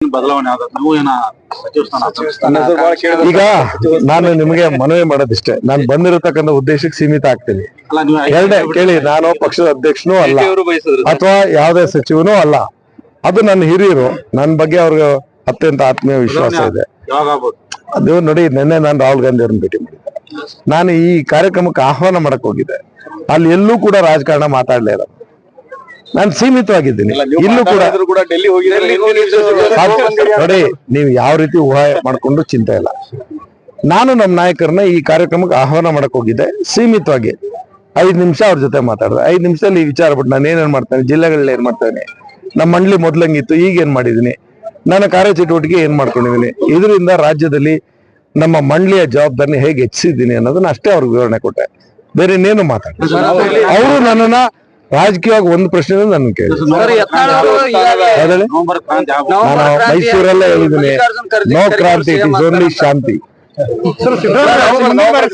ಬದಲಾವಣೆ ಆದ ನೀವು ಏನ ಸಚಿವ ಸ್ಥಾನ ಈಗ ನಾನು ನಿಮಗೆ ಮನವಿ ಮಾಡೋದಿಷ್ಟೇ, ನಾನು ಬಂದಿರತಕ್ಕಂಥ ಉದ್ದೇಶಕ್ಕೆ ಸೀಮಿತ ಆಗ್ತೀನಿ. ಎರಡೇ ಕೇಳಿ, ನಾನು ಪಕ್ಷದ ಅಧ್ಯಕ್ಷನೂ ಅಲ್ಲ ಅಥವಾ ಯಾವುದೇ ಸಚಿವನೂ ಅಲ್ಲ. ಅದು ನನ್ನ ಹಿರಿಯರು, ನನ್ನ ಬಗ್ಗೆ ಅವ್ರಿಗೆ ಅತ್ಯಂತ ಆತ್ಮೀಯ ವಿಶ್ವಾಸ ಇದೆ. ಅದು ನೋಡಿ, ನಿನ್ನೆ ನಾನು ರಾಹುಲ್ ಗಾಂಧಿ ಅವ್ರನ್ನ ಭೇಟಿ ಮಾಡಿದ್ದೆ. ನಾನು ಈ ಕಾರ್ಯಕ್ರಮಕ್ಕೆ ಆಹ್ವಾನ ಮಾಡಕ್ ಹೋಗಿದ್ದೆ. ಅಲ್ಲಿ ಎಲ್ಲೂ ಕೂಡ ರಾಜಕಾರಣ ಮಾತಾಡ್ಲೇ ಇಲ್ಲ. ನಾನು ಸೀಮಿತವಾಗಿದ್ದೀನಿ. ಇಲ್ಲೂ ಕೂಡ ನೋಡಿ, ನೀವು ಯಾವ ರೀತಿ ಊಹೆ ಮಾಡ್ಕೊಂಡು ಚಿಂತೆ ಇಲ್ಲ. ನಾನು ನಮ್ಮ ನಾಯಕರನ್ನ ಈ ಕಾರ್ಯಕ್ರಮಕ್ಕೆ ಆಹ್ವಾನ ಮಾಡಕ್ ಹೋಗಿದ್ದೆ. ಸೀಮಿತವಾಗಿ 5 ನಿಮಿಷ ಅವ್ರ ಜೊತೆ ಮಾತಾಡಿದೆ. 5 ನಿಮಿಷದಲ್ಲಿ ಈ ವಿಚಾರ ಬಿಟ್ಟು ನಾನು ಏನೇನ್ ಮಾಡ್ತೇನೆ, ಜಿಲ್ಲೆಗಳಲ್ಲಿ ಏನ್ ಮಾಡ್ತೇನೆ, ನಮ್ಮ ಮಂಡಳಿ ಮೊದ್ಲಂಗಿತ್ತು, ಈಗ ಏನ್ ಮಾಡಿದೀನಿ, ನನ್ನ ಕಾರ್ಯಚಟುವಟಿಕೆ ಏನ್ ಮಾಡ್ಕೊಂಡಿದೀನಿ, ಇದರಿಂದ ರಾಜ್ಯದಲ್ಲಿ ನಮ್ಮ ಮಂಡಳಿಯ ಜವಾಬ್ದಾರಿ ಹೇಗೆ ಹೆಚ್ಚಿಸಿದ್ದೀನಿ ಅನ್ನೋದನ್ನ ಅಷ್ಟೇ ಅವ್ರಿಗೆ ವಿವರಣೆ ಕೊಟ್ಟೆ. ಬೇರೆ ಇನ್ನೇನು ಮಾತಾಡ್ತಾರೆ. ಅವರು ನನ್ನನ್ನ ರಾಜಕೀಯವಾಗಿ ಒಂದು ಪ್ರಶ್ನೆ ನನ್ನ ಕೇಳಿ, ನಾನು ಮೈಸೂರಲ್ಲೇ ಹೇಳಿದ್ದೀನಿ, ನೋ ಕ್ರಾಂತಿ, ಇಟ್ ಇಸ್ ಓನ್ಲಿ ಶಾಂತಿ.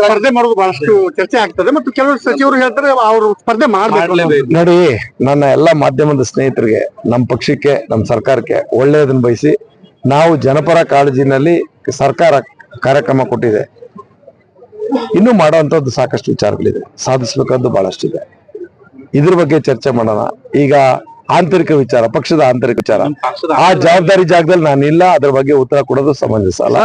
ಸ್ಪರ್ಧೆ ಮಾಡೋದು ಬಹಳಷ್ಟು ಚರ್ಚೆ ಆಗ್ತದೆ ಮತ್ತು ಕೆಲವರು ಸಚಿವರು ಹೇಳ್ತಾರೆ ಅವರು ಸ್ಪರ್ಧೆ ಮಾಡಬೇಕು. ನೋಡಿ, ನನ್ನ ಎಲ್ಲಾ ಮಾಧ್ಯಮದ ಸ್ನೇಹಿತರಿಗೆ, ನಮ್ಮ ಪಕ್ಷಕ್ಕೆ, ನಮ್ಮ ಸರ್ಕಾರಕ್ಕೆ ಒಳ್ಳೆಯದನ್ನ ಬಯಸಿ, ನಾವು ಜನಪರ ಕಾಳಜಿನಲ್ಲಿ ಸರ್ಕಾರ ಕಾರ್ಯಕ್ರಮ ಕೊಟ್ಟಿದೆ. ಇನ್ನೂ ಮಾಡುವಂತದ್ದು ಸಾಕಷ್ಟು ವಿಚಾರಗಳಿದೆ, ಸಾಧಿಸಬೇಕಾದ್ದು ಬಹಳಷ್ಟಿದೆ. ಇದ್ರ ಬಗ್ಗೆ ಚರ್ಚೆ ಮಾಡೋಣ. ಈಗ ಆಂತರಿಕ ವಿಚಾರ, ಪಕ್ಷದ ಆಂತರಿಕ ವಿಚಾರ, ಆ ಜವಾಬ್ದಾರಿ ಜಾಗದಲ್ಲಿ ನಾನಿಲ್ಲ, ಅದ್ರ ಬಗ್ಗೆ ಉತ್ತರ ಕೊಡೋದು ಸಮಂಜಸ ಅಲ್ಲ.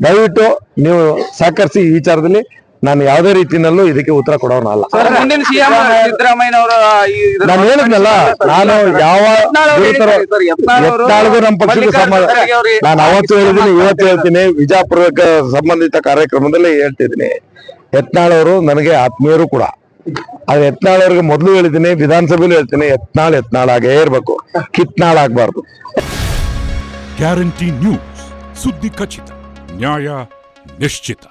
ದಯವಿಟ್ಟು ನೀವು ಸಹಕರಿಸಿ. ಈ ವಿಚಾರದಲ್ಲಿ ನಾನು ಯಾವುದೇ ರೀತಿಯಲ್ಲೂ ಇದಕ್ಕೆ ಉತ್ತರ ಕೊಡೋಣ ಅಲ್ಲ. ನಾನು ಹೇಳಿದ್ನಲ್ಲ, ನಾನು ಯಾವ ಯತ್ನಾಳ್ಗೂ ನಮ್ಮ ಪಕ್ಷಕ್ಕೆ ಸಂಬಂಧ, ನಾನು ಅವತ್ತು ಹೇಳಿದ್ದೀನಿ, ಇವತ್ತು ಹೇಳ್ತೀನಿ, ವಿಜಯಪುರಕ್ಕೆ ಸಂಬಂಧಿತ ಕಾರ್ಯಕ್ರಮದಲ್ಲಿ ಹೇಳ್ತಿದ್ದೀನಿ. ಯತ್ನಾಳ್ ಅವರು ನನಗೆ ಆತ್ಮೀಯರು ಕೂಡ. ಅದು ಯತ್ನಾಳ್ ಅವ್ರಿಗೆ ಮೊದಲು ಹೇಳಿದ್ದೀನಿ, ವಿಧಾನಸಭೆಯಲ್ಲಿ ಹೇಳ್ತೀನಿ, ಯತ್ನಾಳ್ ಆಗೇ ಇರ್ಬೇಕು, ಕಿತ್ನಾಳ್ ಆಗ್ಬಾರ್ದು. ಗ್ಯಾರಂಟಿ ನ್ಯೂಸ್, ಸುದ್ದಿ ಖಚಿತ, ನ್ಯಾಯ ನಿಶ್ಚಿತ.